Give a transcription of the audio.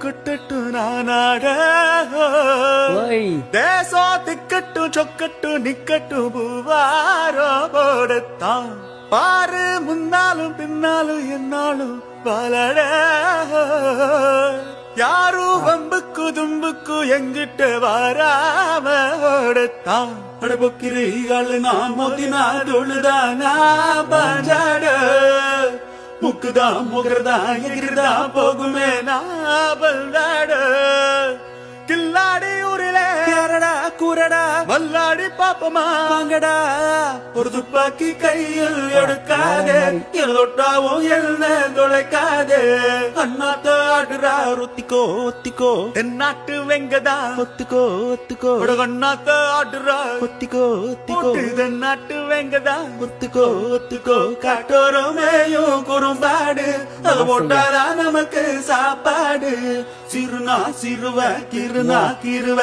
கொட்டட்டு நானாட தேசம் திக்கட்டும் சொக்கட்டும் நிக்கட்டும் பூவாரோ போடத்தான் பாரு முன்னாலும் பின்னாலும் என்னாலும் பலட யாரும் வம்புக்கு தும்புக்கு எங்கிட்ட வராம ஓடத்தான் அடபொக்கிரிகள் நான் மோதினா தொழுதானா பாஞ்சாட முக்குதா முகரதா எகிரதா போகுமே நான் பல்லாட கில்லாடி ஊரிலே யாரடா கூறடா வல்லாடி பாப்பமா வாங்கடா ஒரு துப்பாக்கி கையில் எடுக்காதே தொட்டாவும் என்ன தொலைக்காதே அண்ணாத்த ஆடுறா ஒத்திக்கோ ஒத்திக்கோ என் நாட்டு வெங்கதா ஒத்துக்கோ ஒத்துக்கோ அண்ணாத்த ஆடுறா ஒத்திக்கோ ஒத்திக்கோ இதன் நாட்டு வெங்கதா ஒத்துக்கோ ஒத்துக்கோ காட்டோரமேயும் குறும்பாடு அது போட்டாதான் நமக்கு சாப்பாடு சிறுனா சிறுவ கிருனா கிருவ